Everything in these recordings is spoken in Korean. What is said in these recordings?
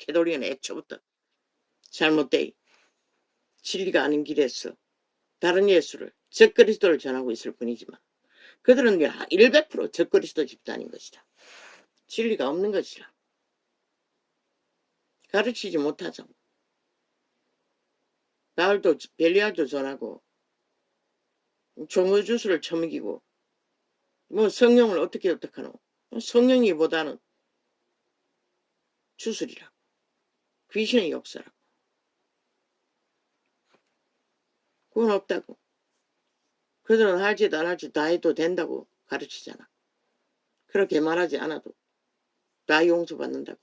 캐톨릭은 애초부터 잘못돼 진리가 아닌 길에서 다른 예수를 적그리스도를 전하고 있을 뿐이지만 그들은 100% 적그리스도 집단인 것이다. 진리가 없는 것이라. 가르치지 못하죠. 바울도 벨리알도 전하고 종교주술을 처먹이고 뭐 성령을 어떻게 하노. 성령이보다는 주술이라고. 귀신의 역사라고. 그건 없다고. 그들은 할지도 안 할지도 다 해도 된다고 가르치잖아. 그렇게 말하지 않아도 다 용서받는다고.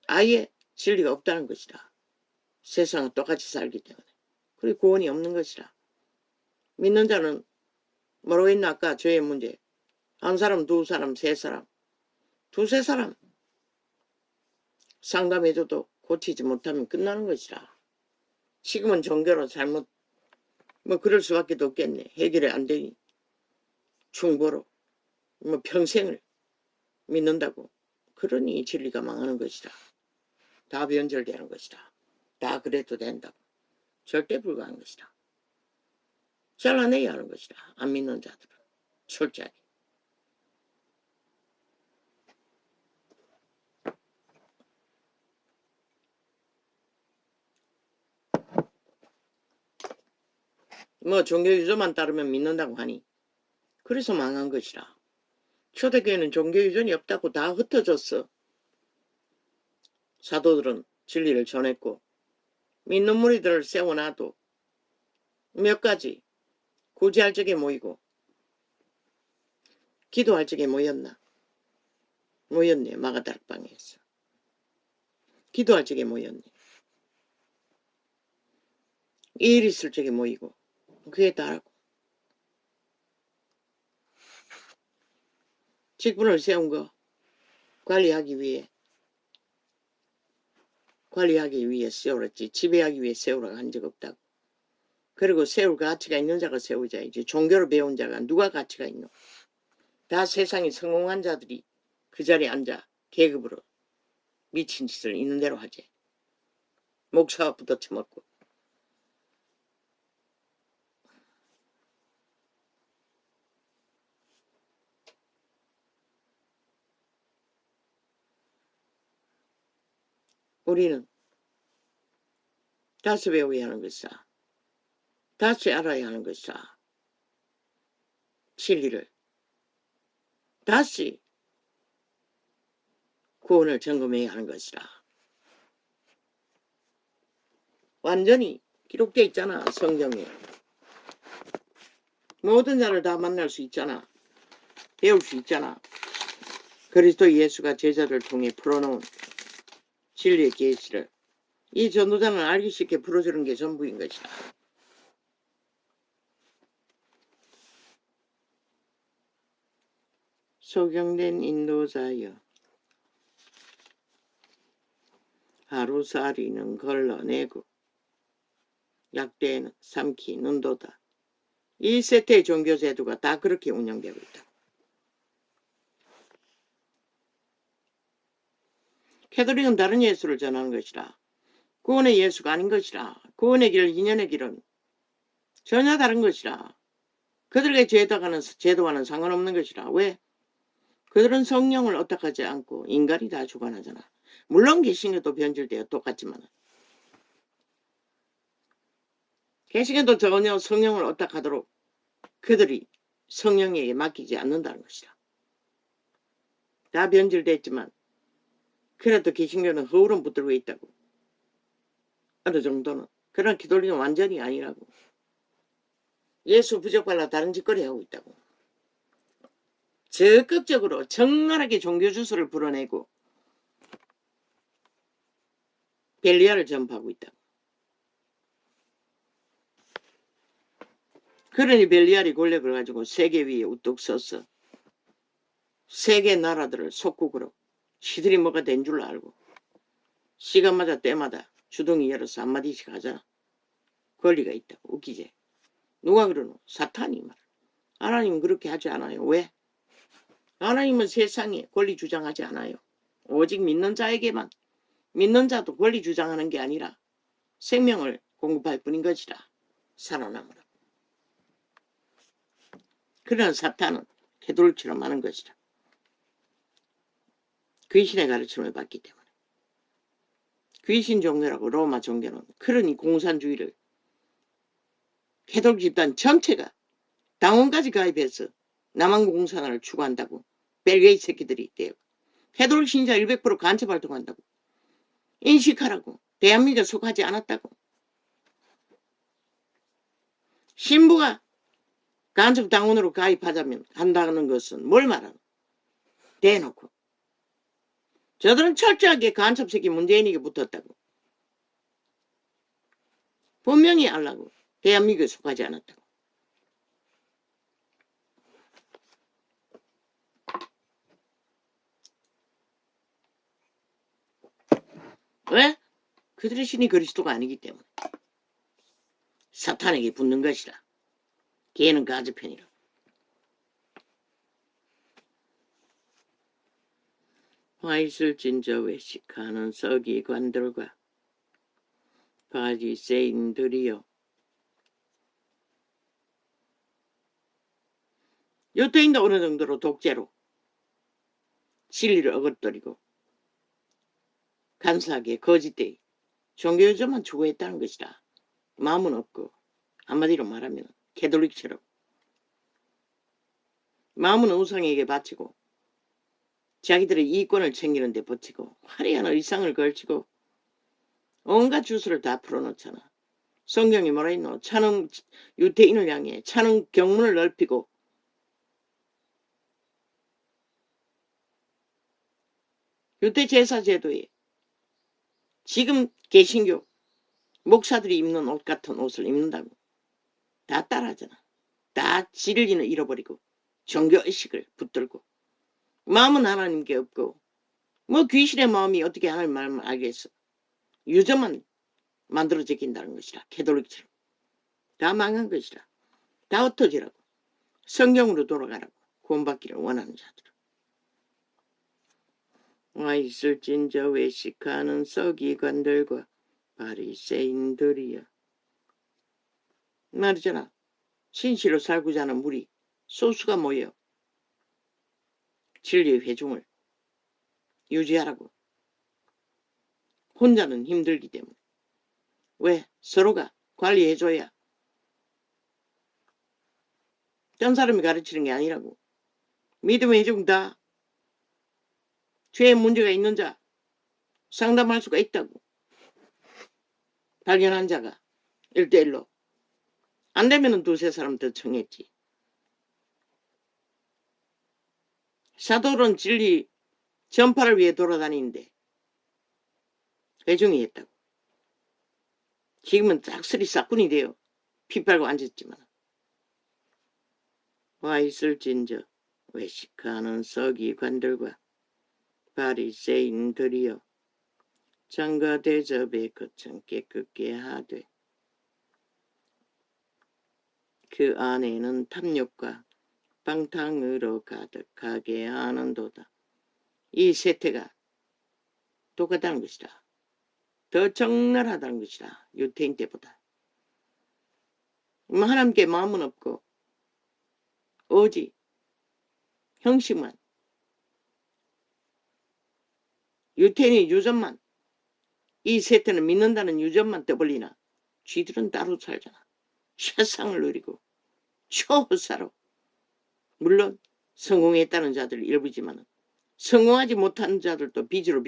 아예 진리가 없다는 것이다. 세상은 똑같이 살기 때문에. 그리고 구원이 없는 것이라. 믿는 자는 뭐라고 했나 아까 죄의 문제. 한 사람, 두 사람, 세 사람. 두세 사람 상담해줘도 고치지 못하면 끝나는 것이라. 지금은 종교로 잘못 뭐 그럴 수밖에 없겠네. 해결이 안 되니 중보로 뭐 평생을 믿는다고. 그러니 진리가 망하는 것이다. 다 변절되는 것이다. 다 그래도 된다고. 절대 불가한 것이다. 잘라내야 하는 것이다. 안 믿는 자들은 솔직하게. 뭐 종교유전만 따르면 믿는다고 하니 그래서 망한 것이라. 초대교회는 종교유전이 없다고 다 흩어졌어. 사도들은 진리를 전했고 믿는 무리들을 세워놔도 몇 가지 구제할 적에 모이고 기도할 적에 모였나? 모였네. 마가다락방에서. 기도할 적에 모였네. 일 있을 적에 모이고 그에 따르고 직분을 세운 거 관리하기 위해 세우랬지. 지배하기 위해 세우라고 한 적 없다고. 그리고 세울 가치가 있는 자가 세우자이지. 종교를 배운 자가 누가 가치가 있노. 다 세상에 성공한 자들이 그 자리에 앉아 계급으로 미친 짓을 있는 대로 하지. 목사부터 처먹고. 우리는 다시 배워야 하는 것이다. 다시 알아야 하는 것이다. 진리를. 다시 구원을 점검해야 하는 것이다. 완전히 기록되어 있잖아. 성경에. 모든 자를 다 만날 수 있잖아. 배울 수 있잖아. 그리스도 예수가 제자를 통해 풀어놓은 진리의 계시를 이 전도자는 알기 쉽게 풀어주는 게 전부인 것이다. 소경된 인도자여 하루살이는 걸러내고 약대는 삼키 눈도다. 이 세트의 종교제도가 다 그렇게 운영되고 있다. 캐톨릭은 다른 예수를 전하는 것이라. 구원의 예수가 아닌 것이라. 구원의 길, 인연의 길은 전혀 다른 것이라. 그들에게 제도와는 상관없는 것이라. 왜? 그들은 성령을 어떡하지 않고 인간이 다 주관하잖아. 물론 개신교도 변질되어 똑같지만 개신교도 전혀 성령을 어떡하도록 그들이 성령에게 맡기지 않는다는 것이라. 다 변질됐지만 그래도 개신교는 허울은 붙들고 있다고. 어느 정도는. 그러나 기독교는 완전히 아니라고. 예수 부적발라 다른 짓거리 하고 있다고. 적극적으로 정갈하게 종교주술을 불어내고 벨리알을 전파하고 있다고. 그러니 벨리알이 권력을 가지고 세계 위에 우뚝 서서 세계 나라들을 속국으로 시들이 뭐가 된 줄 알고 시간마다 때마다 주둥이 열어서 한마디씩 하자. 권리가 있다고. 웃기지. 누가 그러노? 사탄이 말. 하나님은 그렇게 하지 않아요. 왜? 하나님은 세상에 권리 주장하지 않아요. 오직 믿는 자에게만, 믿는 자도 권리 주장하는 게 아니라 생명을 공급할 뿐인 것이라. 살아남으라. 그러나 사탄은 개돌처럼 하는 것이라. 귀신의 가르침을 받기 때문에. 귀신 종교라고 로마 종교는 그러니 공산주의를 개돌 집단 전체가 당원까지 가입해서 남한 공산화를 추구한다고. 벨게이 새끼들이 있대요. 개돌 신자 100% 간첩 활동한다고. 인식하라고. 대한민국에 속하지 않았다고. 신부가 간첩 당원으로 가입하자면 한다는 것은 뭘 말하노? 대놓고. 저들은 철저하게 간첩 새끼 문재인에게 붙었다고. 분명히 알라고. 대한민국에 속하지 않았다고. 왜? 그들의 신이 그리스도가 아니기 때문에. 사탄에게 붙는 것이라. 걔는 가즈편이라. 화 있을진저 외식하는 서기관들과 바리새인들이여. 유대인도 어느 정도로 독재로 진리를 어긋거리고 간사하게 거짓되이 종교조만 추구했다는 것이라. 마음은 없고 한마디로 말하면 캐톨릭처럼 마음은 우상에게 바치고 자기들의 이권을 챙기는 데 버티고 화려한 의상을 걸치고 온갖 주술을 다 풀어놓잖아. 성경이 뭐라 했노? 차는 유대인을 향해 차는 경문을 넓히고 유대 제사 제도에 지금 개신교 목사들이 입는 옷 같은 옷을 입는다고. 다 따라하잖아. 다 진리는 잃어버리고 종교의식을 붙들고 마음은 하나님께 없고 뭐 귀신의 마음이 어떻게 하나님 마음을 알겠어. 유저만 만들어 제낀다는 것이라. 캐톨릭처럼. 다 망한 것이라. 다 흩어지라고. 성경으로 돌아가라고. 구원받기를 원하는 자들. 와 있을진저 외식하는 서기관들과 바리새인들이여. 말이잖아. 진실로 살고자 하는 무리 소수가 모여 진리의 회중을 유지하라고. 혼자는 힘들기 때문에. 왜? 서로가 관리해줘야. 딴 사람이 가르치는 게 아니라고. 믿음의 회중 다 죄에 문제가 있는 자 상담할 수가 있다고. 발견한 자가 1대1로. 안 되면 두세 사람 더 청했지. 사도는 진리 전파를 위해 돌아다니는데 회중이 했다고. 지금은 짝쓸이 싹군이 되어 피 빨고 앉았지만. 와 있을진저 외식하는 서기관들과 바리새인들이여. 장과 대접에 거창 깨끗게 하되 그 안에는 탐욕과 방탕으로 가득하게 하는도다. 이 세태가 똑같다는 것이다. 더 적나라하다는 것이다. 유태인 때보다. 하나님께 마음은 없고 오직 형식만. 유태인의 유전만. 이 세태는 믿는다는 유전만 떠벌리나 쥐들은 따로 살잖아. 세상을 누리고 초호사로. 물론 성공했다는 자들 일부지만 성공하지 못하는 자들도 빚으로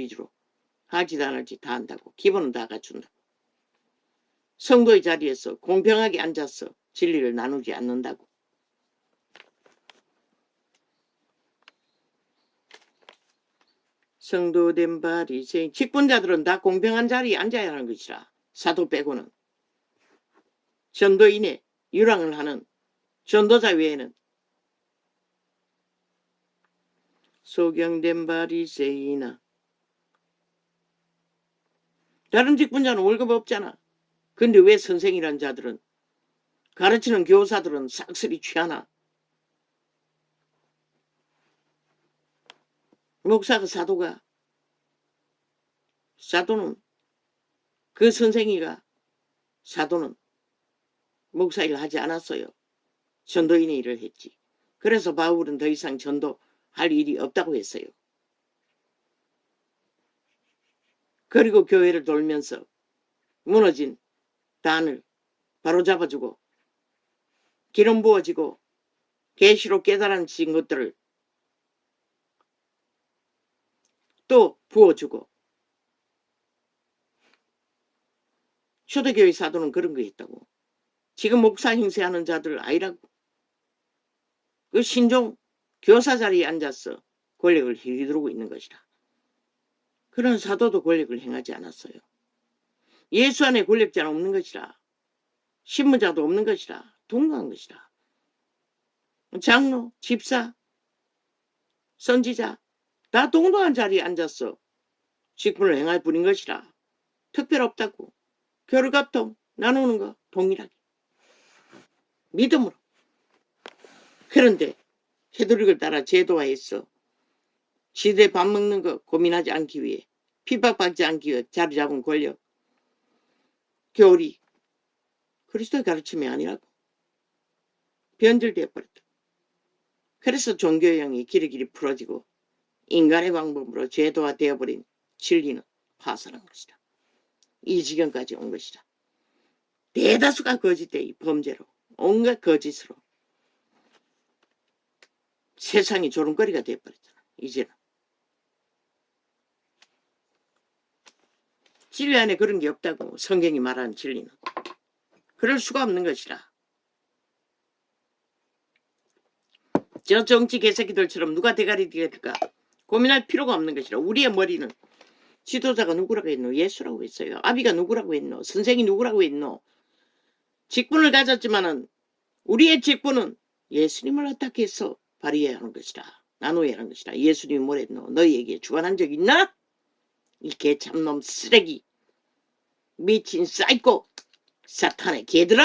하지도 않을지 다 한다고. 기본은 다 갖춘다고. 성도의 자리에서 공평하게 앉아서 진리를 나누지 않는다고. 성도된 바리새인 직분자들은 다 공평한 자리에 앉아야 하는 것이라. 사도 빼고는. 전도인의 유랑을 하는 전도자 외에는. 소경된 바리새인아. 다른 직분자는 월급 없잖아. 근데 왜 선생이란 자들은, 가르치는 교사들은 싹쓸이 취하나? 목사가 사도가 사도는 그 선생이가 사도는 목사 일을 하지 않았어요. 전도인의 일을 했지. 그래서 바울은 더 이상 전도할 일이 없다고 했어요. 그리고 교회를 돌면서 무너진 단을 바로잡아주고 기름 부어지고 계시로 깨달아진 것들을 또 부어주고 초대교회 사도는 그런 거 했다고. 지금 목사 행세하는 자들 아니라고. 그 신종 교사 자리에 앉아서 권력을 휘두르고 있는 것이라. 그런 사도도 권력을 행하지 않았어요. 예수 안에 권력자는 없는 것이라. 신무자도 없는 것이라. 동등한 것이라. 장로, 집사, 선지자 다 동등한 자리에 앉아서 직분을 행할 뿐인 것이라. 특별 없다고. 교류갑통 나누는 거 동일하게. 믿음으로. 그런데 헤드릭을 따라 제도화했어. 지대 밥 먹는 거 고민하지 않기 위해 핍박받지 않기 위해 자리 잡은 권력. 교리. 그리스도의 가르침이 아니라고. 변질되어 버렸다. 그래서 종교형이 길이길이 풀어지고 인간의 방법으로 제도화되어버린 진리는 파산한 것이다. 이 지경까지 온 것이다. 대다수가 거짓되이 범죄로 온갖 거짓으로 세상이 조롱거리가 되어버렸잖아. 이제는. 진리 안에 그런 게 없다고 성경이 말하는 진리는. 그럴 수가 없는 것이라. 저 정치 개새끼들처럼 누가 대가리 되겠을까 고민할 필요가 없는 것이라. 우리의 머리는 지도자가 누구라고 했노? 예수라고 했어요. 아비가 누구라고 했노? 선생이 누구라고 했노? 직분을 가졌지만은 우리의 직분은 예수님을 어떻게 해서 발휘해야 하는 것이라. 나누어야 하는 것이라. 예수님이 뭐랬노? 너희에게 주관한 적 있나? 이 개참놈 쓰레기 미친 사이코 사탄의 개들아.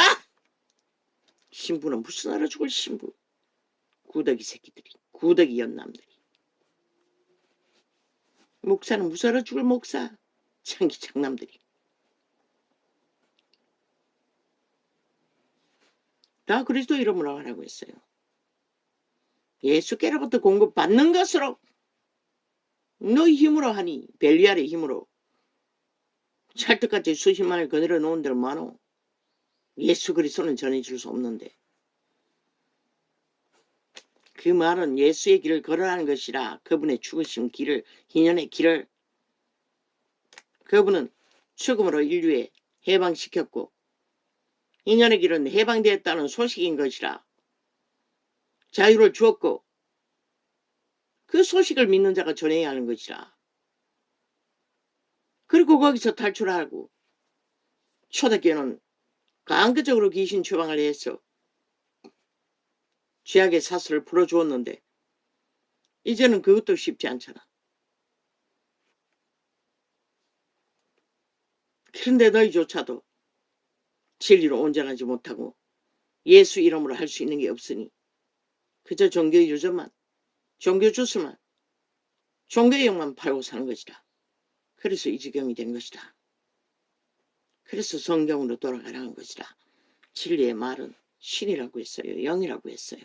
신부는 무슨 알아 죽을 신부. 구더기 새끼들이. 구더기 연남들이. 목사는 무슨 알아 죽을 목사. 창기 장남들이. 다 그리스도 이름으로 하라고 했어요. 예수께로부터 공급받는 것으로 너희 힘으로 하니 벨리알의 힘으로 찰떡같이 수십만을 거느려 놓은 데로 많어. 예수 그리스도는 전해줄 수 없는데. 그 말은 예수의 길을 걸어가는 것이라. 그분의 죽으심 길을, 희년의 길을. 그분은 죽음으로 인류에 해방시켰고 희년의 길은 해방되었다는 소식인 것이라. 자유를 주었고 그 소식을 믿는 자가 전해야 하는 것이라. 그리고 거기서 탈출하고 초대교회는 강구적으로 귀신 추방을 해서 죄악의 사슬을 풀어주었는데 이제는 그것도 쉽지 않잖아. 그런데 너희조차도 진리로 온전하지 못하고 예수 이름으로 할 수 있는 게 없으니 그저 종교의 유저만, 종교 주스만, 종교의 영만 팔고 사는 것이다. 그래서 이 지경이 된 것이다. 그래서 성경으로 돌아가라는 것이다. 진리의 말은 신이라고 했어요. 영이라고 했어요.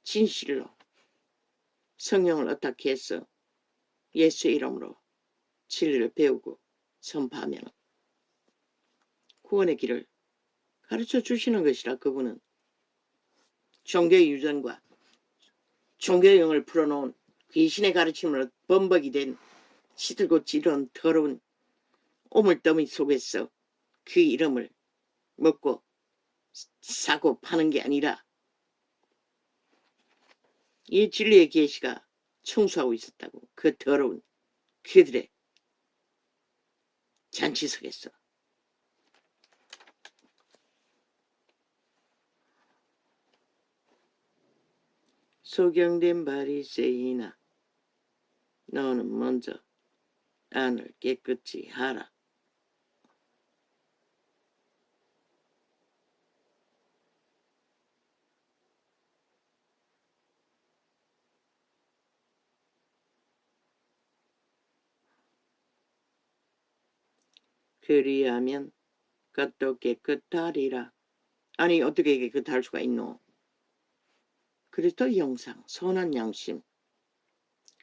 진실로 성령을 어떻게 해서 예수의 이름으로 진리를 배우고 선포하면 구원의 길을 가르쳐 주시는 것이라. 그분은 종교의 유전과 종교의 영을 풀어놓은 귀신의 가르침으로 범벅이 된 시들고 찌른 더러운 오물더미 속에서 그 이름을 먹고 사고 파는 게 아니라 이 진리의 계시가 청소하고 있었다고. 그 더러운 그들의 잔치석에서. 소경된 바리새인아, 너는 먼저 안을 깨끗이 하라. 그리하면 그것도 깨끗하리라. 아니 어떻게 깨끗할 수가 있노? 그리스도의 형상, 선한 양심,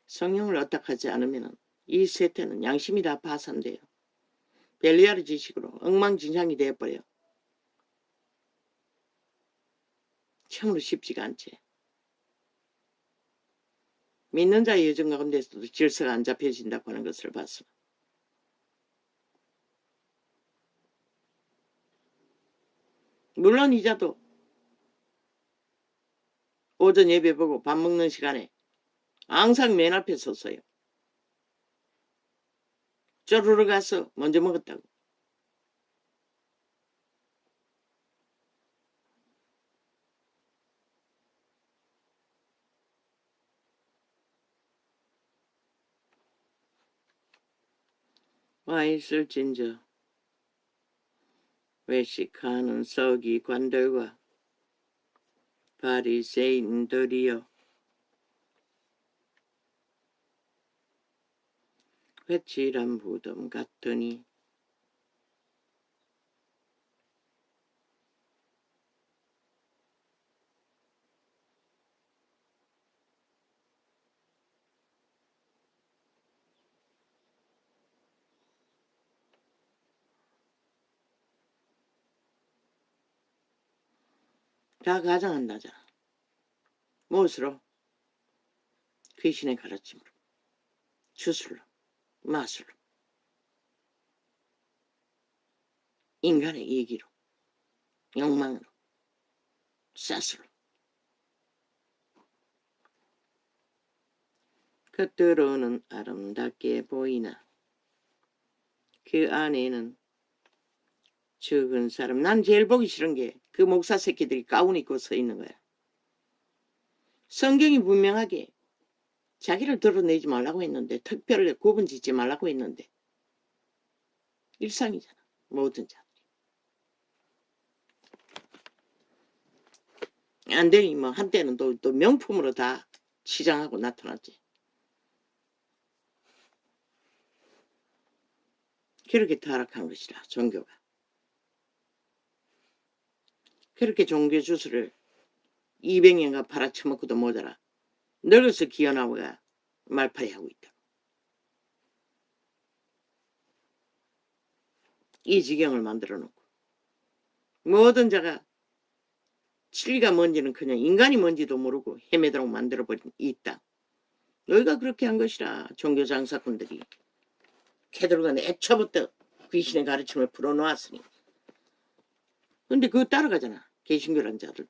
성령을 어떡하지 않으면 이 세태는 양심이 다 파산돼요. 벨리아르 지식으로 엉망진창이 되어버려요. 참으로 쉽지가 않지. 믿는 자의 여정 가운데서도 질서가 안 잡혀진다고 하는 것을 봤어. 물론 이자도 오전 예배 보고 밥 먹는 시간에 항상 맨 앞에 섰어요. 쪼르르 가서 먼저 먹었다고. 와 있을진저 외식하는 서기관들과 바리새인들이여 회칠한 무덤 같으니 다 가장한다잖아. 무엇으로? 귀신의 가르침으로, 주술로, 마술로, 인간의 이기로, 욕망으로, 사슬로. 겉으로는 아름답게 보이나 그 안에는 죽은 사람. 난 제일 보기 싫은 게 그 목사 새끼들이 가운 입고 서 있는 거야. 성경이 분명하게 자기를 드러내지 말라고 했는데, 특별히 구분 짓지 말라고 했는데 일상이잖아. 모든 자들이. 안 되니 뭐 한때는 또 명품으로 다 치장하고 나타났지. 그렇게 타락한 것이라 종교가. 그렇게 종교 주술을 200년간 팔아쳐먹고도 모자라 늙어서 기어나오가 말파리 하고 있다. 이 지경을 만들어 놓고 모든 자가 진리가 뭔지는 그냥 인간이 뭔지도 모르고 헤매도록 만들어버린 이 땅. 너희가 그렇게 한 것이라. 종교 장사꾼들이 캐들어간 애초부터 귀신의 가르침을 풀어놓았으니. 근데 그거 따라가잖아. 개신교란 자들도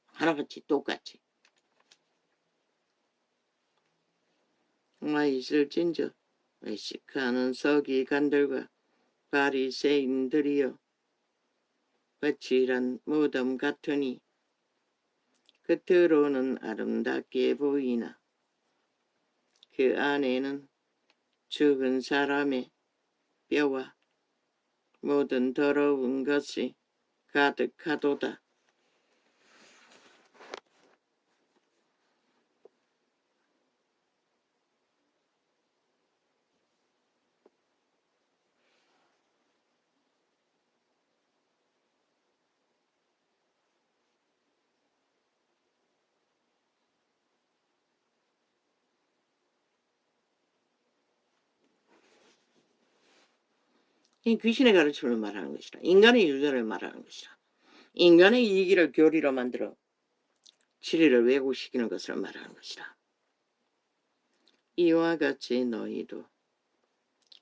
하나같이 똑같이. 와 있을진저 외식하는 서기관들과 바리새인들이여 거칠한 무덤 같으니 겉으로는 아름답게 보이나 그 안에는 죽은 사람의 뼈와 모든 더러운 것이 가득하도다. 이 귀신의 가르침을 말하는 것이라. 인간의 유전을 말하는 것이라. 인간의 이기를 교리로 만들어 진리를 왜곡시키는 것을 말하는 것이라. 이와 같이 너희도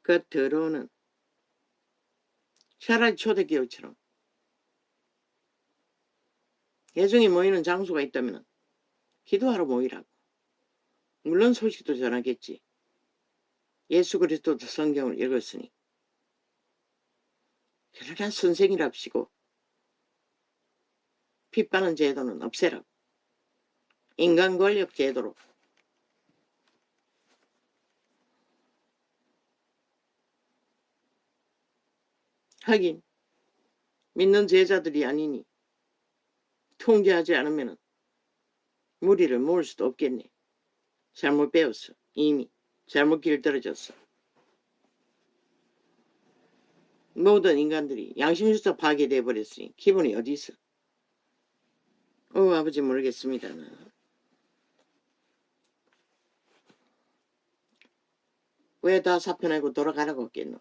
겉으로는 차라리 초대교회처럼 예정이 모이는 장소가 있다면 기도하러 모이라고. 물론 소식도 전하겠지. 예수 그리스도도 성경을 읽었으니. 그러나 선생이랍시고 핏바는 제도는 없애라고. 인간 권력 제도로. 하긴 믿는 제자들이 아니니 통제하지 않으면 무리를 모을 수도 없겠네. 잘못 배웠어. 이미 잘못 길들여졌어. 모든 인간들이 양심수사 파괴돼 버렸으니 기분이 어디 있어? 아버지 모르겠습니다. 왜 다 사표내고 돌아가라고 했겠노?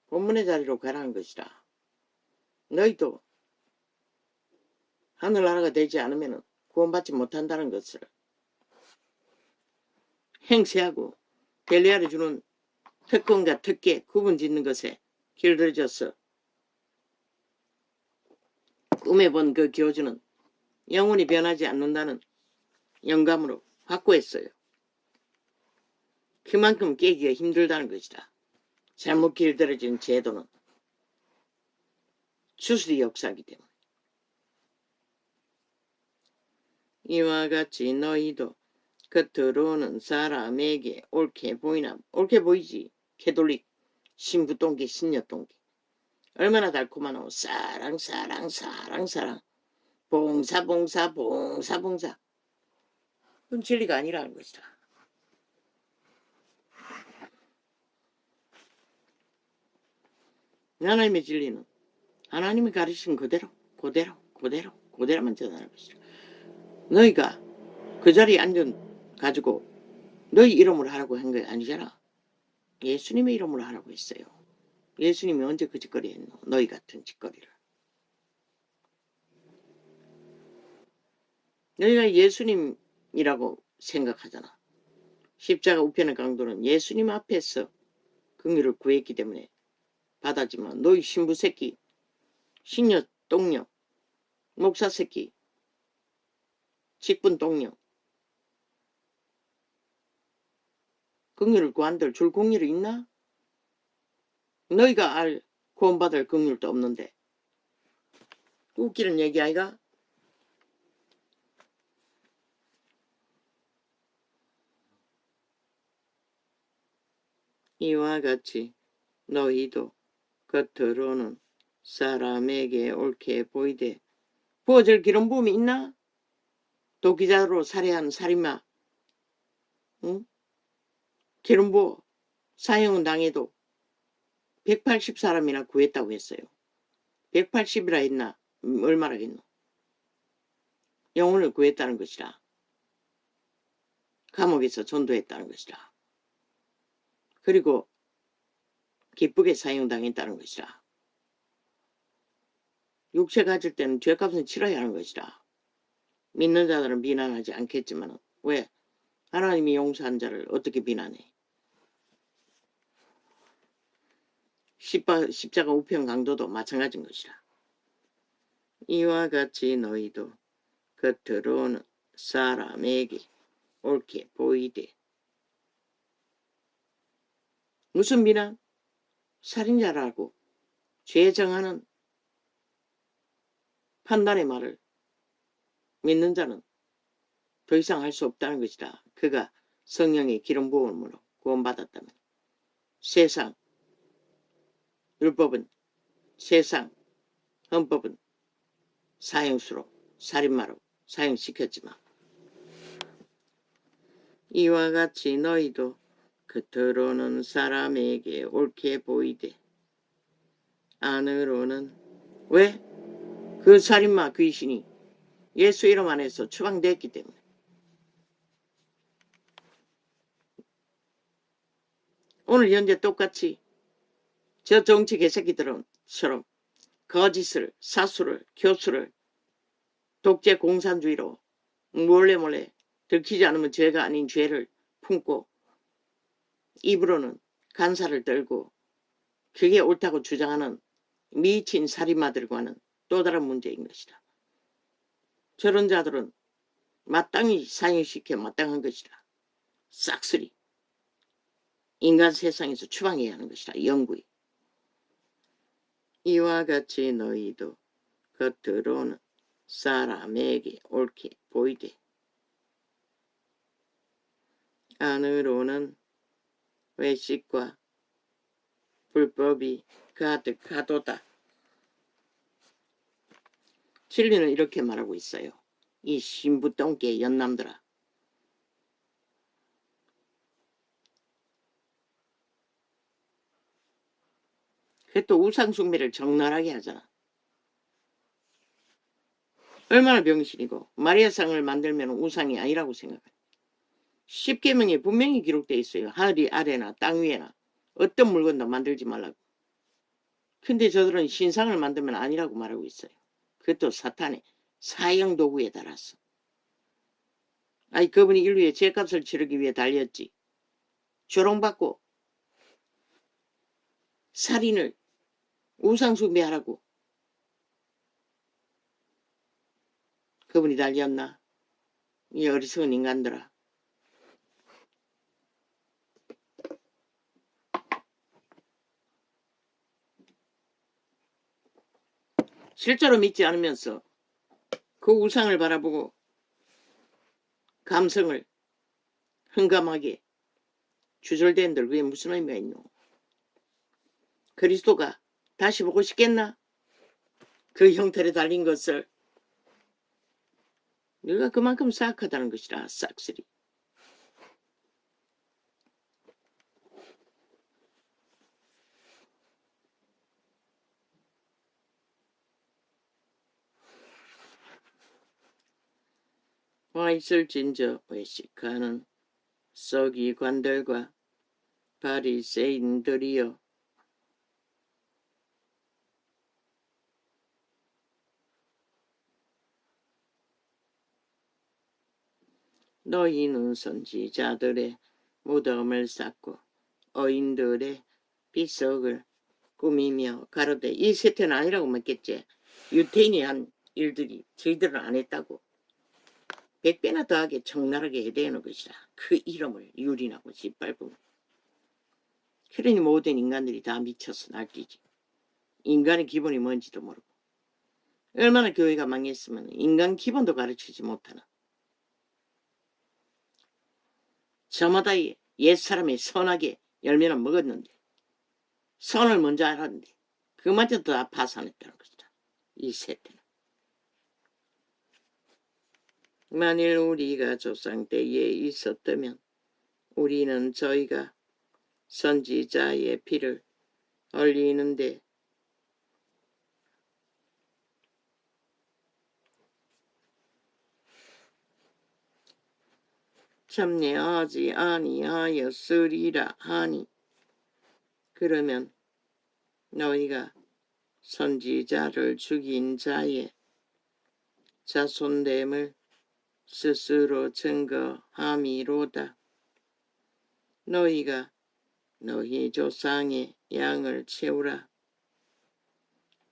본문의 자리로 가라는 것이라. 너희도 하늘나라가 되지 않으면 구원받지 못한다는 것을 행세하고 벨리알이 주는 특권과 특계 구분 짓는 것에 길들여져서 꿈에 본 그 교주는 영원히 변하지 않는다는 영감으로 확고했어요. 그만큼 깨기가 힘들다는 것이다. 잘못 길들여진 제도는 추수의 역사이기 때문에. 이와 같이 너희도 겉으로는 사람에게 옳게 보이나 옳게 보이지. 캐톨릭 신부똥개 신녀똥개 얼마나 달콤하노. 사랑 사랑 사랑 사랑 봉사 봉사 봉사 봉사. 그건 진리가 아니라는 것이다. 하나님의 진리는 하나님이 가르치신 그대로만 전하는 것이다. 너희가 그 자리에 앉아가지고 너희 이름으로 하라고 한 게 아니잖아. 예수님의 이름으로 하라고 했어요. 예수님이 언제 그 짓거리 했노? 너희 같은 짓거리를. 너희가 예수님이라고 생각하잖아. 십자가 우편의 강도는 예수님 앞에서 긍휼을 구했기 때문에 받았지만 너희 신부 새끼, 신녀 똥녀, 목사 새끼, 직분 똥녀 긍휼을 구한들 줄 긍휼이 있나? 너희가 알 구원받을 긍휼도 없는데 웃기는 얘기 아이가? 이와 같이 너희도 겉으로는 사람에게 옳게 보이되 부어질 기름 부음이 있나? 도기자로 살해한 살인마 응? 기름 부어 사형은 당해도 180사람이나 구했다고 했어요. 180이라 했나? 얼마나 했노? 영혼을 구했다는 것이라. 감옥에서 전도했다는 것이라. 그리고 기쁘게 사형당했다는 것이라. 육체 가질 때는 죄값은 치러야 하는 것이라. 믿는 자들은 비난하지 않겠지만 왜? 하나님이 용서한 자를 어떻게 비난해? 십자가 우편 강도도 마찬가지인 것이라. 이와 같이 너희도 겉으로는 사람에게 옳게 보이되 무슨 비난? 살인자라고 죄 정하는 판단의 말을 믿는 자는 더 이상 할 수 없다는 것이다. 그가 성령의 기름 부음으로 구원받았다면 세상 율법은 세상 헌법은 사형수로 살인마로 사형시켰지만 이와 같이 너희도 겉으로는 사람에게 옳게 보이되 안으로는 왜? 그 살인마 귀신이 예수 이름 안에서 추방됐기 때문에 오늘 현재 똑같이 저 정치 개새끼들처럼 거짓을 사수를 교수를 독재 공산주의로 몰래 들키지 않으면 죄가 아닌 죄를 품고 입으로는 간사를 떨고 그게 옳다고 주장하는 미친 살인마들과는 또 다른 문제인 것이다. 저런 자들은 마땅히 사형시켜 마땅한 것이다. 싹쓸이 인간 세상에서 추방해야 하는 것이다. 영구히. 이와 같이 너희도 겉으로는 사람에게 옳게 보이되 안으로는 외식과 불법이 가득하도다. 진리는 이렇게 말하고 있어요. 이 신부똥개 연남들아. 또 우상숭배를 적나라하게 하잖아. 얼마나 병신이고. 마리아상을 만들면 우상이 아니라고 생각해. 십계명에 분명히 기록되어 있어요. 하늘 아래나 땅 위에나 어떤 물건도 만들지 말라고. 근데 저들은 신상을 만들면 아니라고 말하고 있어요. 그것도 사탄의 사형도구에 달았어. 아니 그분이 인류의 죄값을 치르기 위해 달렸지. 조롱받고 살인을 우상숭배하라고 그분이 달렸나? 이 어리석은 인간들아. 실제로 믿지 않으면서 그 우상을 바라보고 감성을 흥감하게 주절된들 그게 무슨 의미가 있노? 그리스도가 다시 보고 싶겠나? 그 형태로 달린 것을 네가 그만큼 사악하다는 것이라. 싹쓸이. 와 있을진저 외식하는 서기관들과 바리새인들이여, 너희는 선지자들의 무덤을 쌓고 어인들의 비석을 꾸미며 가로되. 이 세태는 아니라고 묻겠지. 유태인이 한 일들이 저희들은 안 했다고. 100배나 더하게 적나라하게 해대는 것이라. 그 이름을 유린하고 짓밟으면. 그러니 모든 인간들이 다 미쳐서 날뛰지. 인간의 기본이 뭔지도 모르고. 얼마나 교회가 망했으면 인간 기본도 가르치지 못하나. 저마다 옛사람이 선하게 열매는 먹었는데 선을 먼저 알았는데 그마저도 다 파산했다는 것이다. 이 세태는. 만일 우리가 조상 때에 있었다면 우리는 저희가 선지자의 피를 흘리는데 참여하지 아니하였으리라 하니, 그러면 너희가 선지자를 죽인 자의 자손됨을 스스로 증거함이로다. 너희가 너희 조상의 양을 채우라.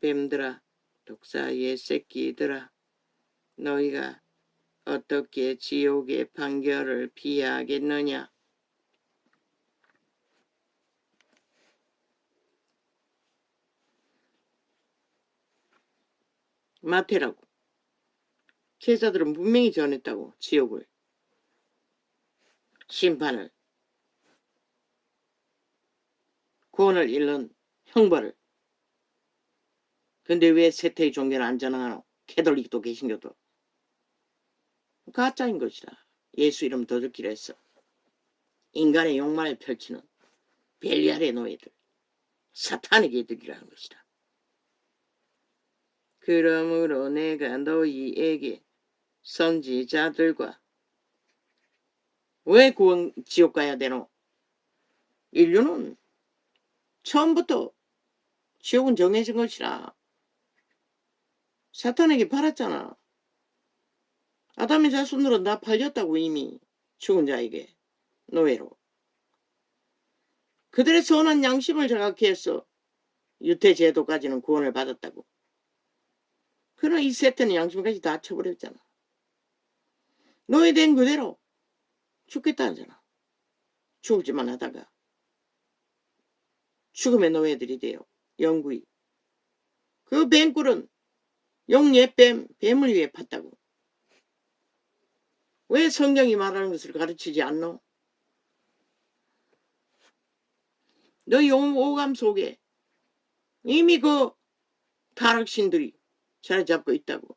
뱀들아, 독사의 새끼들아, 너희가 어떻게 지옥의 판결을 피하겠느냐? 마태라고. 제자들은 분명히 전했다고. 지옥을, 심판을, 구원을 잃는 형벌을. 근데 왜 세태의 종교는 안 전하노? 캐톨릭도 개신교도. 가짜인 것이다. 예수 이름 더럽기로 했어. 인간의 욕망을 펼치는 벨리알의 노예들, 사탄의 개들이라는 것이다. 그러므로 내가 너희에게 선지자들과. 왜 구원 지옥 가야 되노? 인류는 처음부터 지옥은 정해진 것이라. 사탄에게 팔았잖아. 아담의 자손으로 나 팔렸다고 이미 죽은 자에게 노예로. 그들의 선한 양심을 자각해서 유태제도까지는 구원을 받았다고. 그러나 이 세트는 양심까지 다 쳐버렸잖아. 노예된 그대로 죽겠다잖아. 죽을지만 하다가 죽음의 노예들이 돼요. 영구히. 그 뱀꿀은 용예뱀, 뱀을 위해 팠다고. 왜 성경이 말하는 것을 가르치지 않노? 너희 오감 속에 이미 그 타락신들이 자리 잡고 있다고.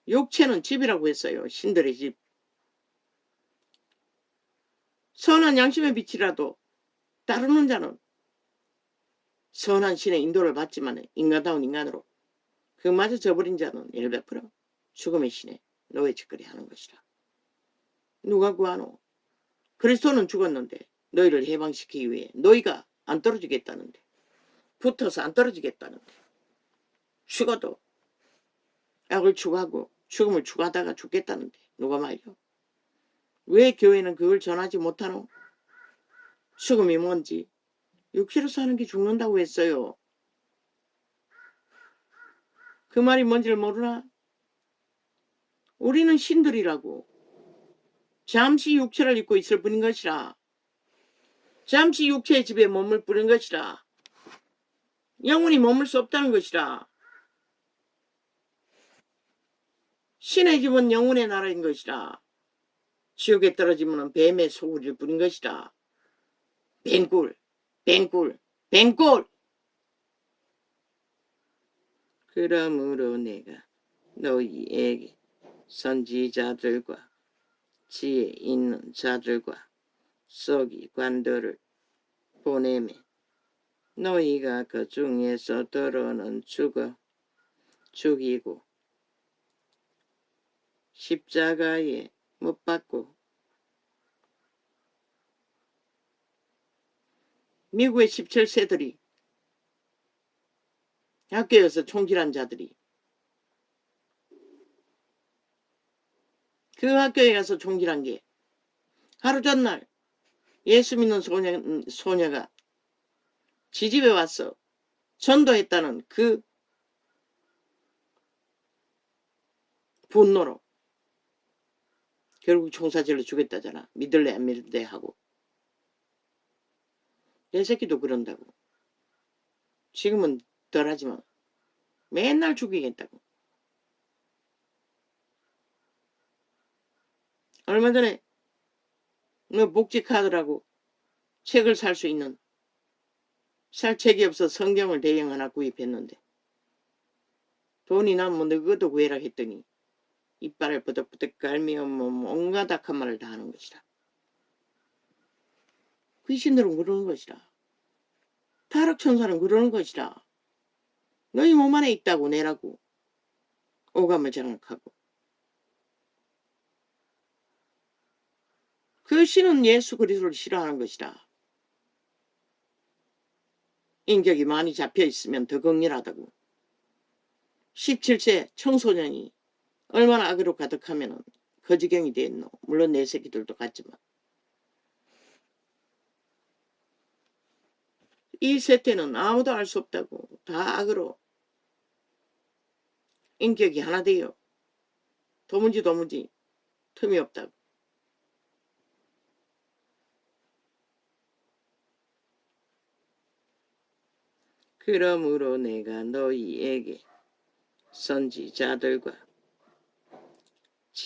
육체는 집이라고 했어요. 신들의 집. 선한 양심의 빛이라도 따르는 자는 선한 신의 인도를 받지만 인간다운 인간으로 그마저 저버린 자는 100% 죽음의 신에 노예짓거리 하는 것이라. 누가 구하노? 그리스도는 죽었는데 너희를 해방시키기 위해 너희가 안 떨어지겠다는데, 붙어서 안 떨어지겠다는데, 죽어도 악을 추구하고 죽음을 추구하다가 죽겠다는데 누가 말려? 왜 교회는 그걸 전하지 못하노? 죽음이 뭔지, 육체로 사는 게 죽는다고 했어요. 그 말이 뭔지를 모르나? 우리는 신들이라고. 잠시 육체를 입고 있을 뿐인 것이라. 잠시 육체의 집에 머물 뿐인 것이라. 영원히 머물 수 없다는 것이라. 신의 집은 영혼의 나라인 것이라. 지옥에 떨어지면 뱀의 소굴일 뿐인 것이라. 뱅굴, 뱅굴, 뱅굴! 그러므로 내가 너희에게 선지자들과 지혜 있는 자들과 서기관들을 보내매 너희가 그 중에서 더러는 죽이고 십자가에 못 박고. 미국의 17세들이 학교에서 총질한 자들이 그 학교에 가서 총질한 게 하루 전날 예수 믿는 소녀가 지집에 와서 전도했다는 그 분노로 결국 총사질로 죽였다잖아. 믿을래 안 믿을래 하고. 내 새끼도 그런다고. 지금은 덜하지만 맨날 죽이겠다고. 얼마 전에 복지카드라고 책을 살 수 있는, 살 책이 없어 성경을 대형 하나 구입했는데 돈이 나면 너그것도 구해라 했더니 이빨을 버덕버덕 깔며 온갖 악한 말을 다 하는 것이라. 귀신들은 그러는 것이라. 타락천사는 그러는 것이라. 너희 몸 안에 있다고 내라고 오감을 장악하고. 그 신은 예수 그리스도를 싫어하는 것이라. 인격이 많이 잡혀있으면 더 극렬하다고. 17세 청소년이 얼마나 악으로 가득하면 그 지경이 됐노. 물론 내 새끼들도 같지만. 이 세태는 아무도 알 수 없다고. 다 악으로 인격이 하나 돼요. 도무지 틈이 없다고. 그러므로 내가 너희에게 선지자들과